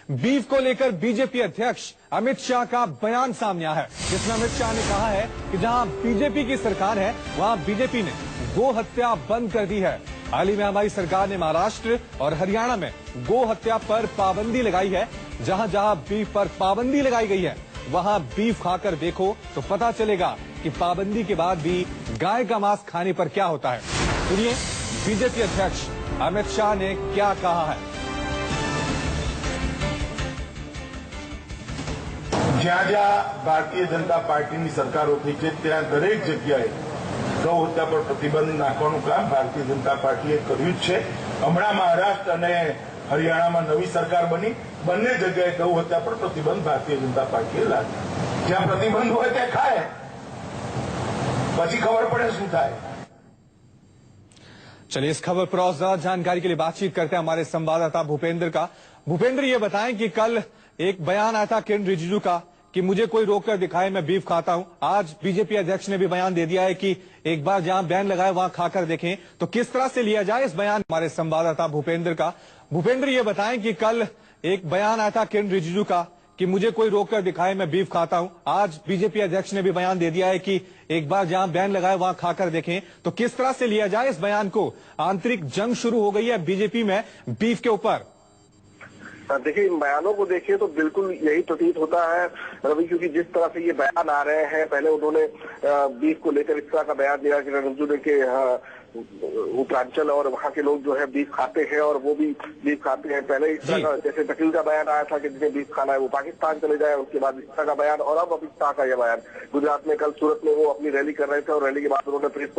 Beef को लेकर BJP अध्यक्ष अमित शाह का बयान सामने आया है, जिसमें अमित शाह ने कहा है कि जहां बीजेपी की सरकार है वहां बीजेपी ने गो हत्या बंद कर दी है। हाल ही में हमारी सरकार ने महाराष्ट्र और हरियाणा में गो हत्या पर पाबंदी लगाई है। जहां जहां बीफ पर पाबंदी लगाई गई है वहां बीफ खाकर देखो तो पता चलेगा कि पाबंदी के बाद भी गाय का मांस खाने पर क्या होता है। सुनिए बीजेपी अध्यक्ष अमित शाह ने क्या कहा है। જ્યાં જ્યાં ભારતીય જનતા પાર્ટીની સરકારો થઈ છે ત્યાં દરેક જગ્યાએ ગૌ હત્યા પર પ્રતિબંધ નાખવાનું કામ ભારતીય જનતા પાર્ટીએ કર્યું જ છે। હમણાં મહારાષ્ટ્ર અને હરિયાણામાં નવી સરકાર બની, બંને જગ્યાએ ગૌ હત્યા પર પ્રતિબંધ ભારતીય जनता પાર્ટીએ લાગ્યો। જ્યાં પ્રતિબંધ હોય ત્યાં ખાય, પછી ખબર પડે શું થાય। चलिए इस खबर पर और ज्यादा जानकारी के लिए बातचीत करते हैं हमारे संवाददाता भूपेंद्र का। भूपेंद्र, ये बताएं कि कल एक बयान आया था किरण रिजिजू का कि मुझे कोई रोककर दिखाए मैं बीफ खाता हूं। आज बीजेपी अध्यक्ष ने भी बयान दे दिया है कि एक बार जहां बैन लगाए वहां खाकर देखें, तो किस तरह से लिया जाए इस बयान हमारे संवाददाता भूपेंद्र का। भूपेंद्र, ये बताएं कि कल एक बयान आया था किरण रिजिजू का कि मुझे कोई रोककर दिखाए मैं बीफ खाता हूं। आज बीजेपी अध्यक्ष ने भी बयान दे दिया है कि एक बार जहां बैन लगाए वहां खाकर देखें, तो किस तरह से लिया जाए इस बयान को। आंतरिक जंग शुरू हो गई है बीजेपी में बीफ के ऊपर। देखिए, इन बयानों को देखिए तो बिल्कुल यही प्रतीत होता है रवि, क्योंकि जिस तरह से ये बयान आ रहे हैं, पहले उन्होंने बीफ को लेकर इस तरह का बयान दिया कि रिजिजू ने कि उत्तरांचल और वहाँ के लोग जो है बीफ खाते हैं और वो भी बीफ खाते हैं। पहले इस तरह का जैसे वकील का बयान आया था कि जिन्हें बीफ खाना है वो पाकिस्तान चले जाए, उसके बाद इस तरह का बयान, और अब अमित शाह का यह बयान। गुजरात में कल सूरत में वो अपनी रैली कर रहे थे और रैली के बाद उन्होंने प्रेस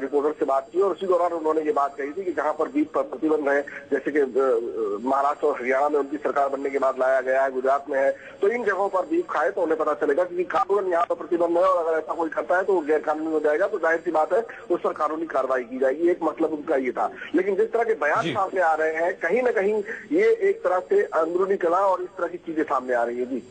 रिपोर्टर से बात की और उसी दौरान उन्होंने ये बात कही थी कि जहाँ पर बीफ पर प्रतिबंध है, जैसे कि महाराष्ट्र और हरियाणा में उनकी सरकार बनने के बाद लाया गया है, गुजरात में है, तो इन जगहों पर बीफ खाए तो उन्हें पता चलेगा क्योंकि कानून यहाँ पर प्रतिबंध है और अगर ऐसा कोई करता है तो वो गैर कानूनी हो जाएगा। तो जाहिर सी बात है उस पर कानूनी कार्रवाई की जाएगी। एक मतलब उनका ये था। लेकिन जिस तरह के बयान सामने आ रहे हैं, कहीं न कहीं ये एक तरह से अंदरूनी कला और इस तरह की चीजें सामने आ रही है। जी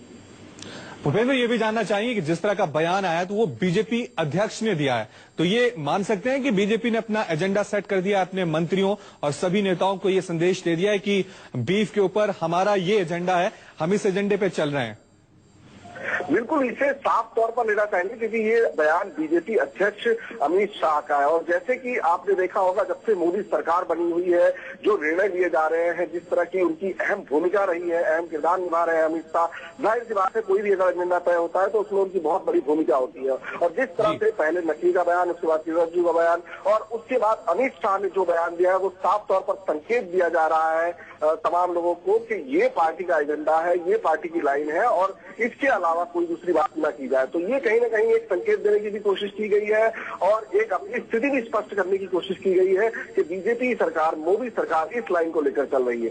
भूपेंद्र, ये भी जानना चाहिए कि जिस तरह का बयान आया तो वो बीजेपी अध्यक्ष ने दिया है, तो ये मान सकते हैं कि बीजेपी ने अपना एजेंडा सेट कर दिया, अपने मंत्रियों और सभी नेताओं को ये संदेश दे दिया है कि बीफ के ऊपर हमारा ये एजेंडा है, हम इस एजेंडे पे चल रहे हैं। बिल्कुल, इसे साफ तौर पर लेना चाहिए क्योंकि ये बयान बीजेपी अध्यक्ष अमित शाह का है। और जैसे कि आपने देखा होगा, जब से मोदी सरकार बनी हुई है, जो निर्णय लिए जा रहे हैं, जिस तरह की उनकी अहम भूमिका रही है, अहम किरदार निभा रहे हैं अमित शाह, जाहिर सी बात है कोई भी अगर एजेंडा तय होता है तो उसमें उनकी बहुत बड़ी भूमिका होती है। और जिस तरह से पहले नकवी का बयान, उसके बाद किरण रिजिजू का बयान और उसके बाद अमित शाह ने जो बयान दिया है, वो साफ तौर पर संकेत दिया जा रहा है तमाम लोगों को कि ये पार्टी का एजेंडा है, ये पार्टी की लाइन है और इसके अलावा कोई दूसरी बात न की जाए। तो ये कहीं ना कहीं एक संकेत देने की भी कोशिश की गई है और एक अपनी स्थिति भी स्पष्ट करने की कोशिश की गई है कि बीजेपी सरकार, मोदी सरकार इस लाइन को लेकर चल रही है।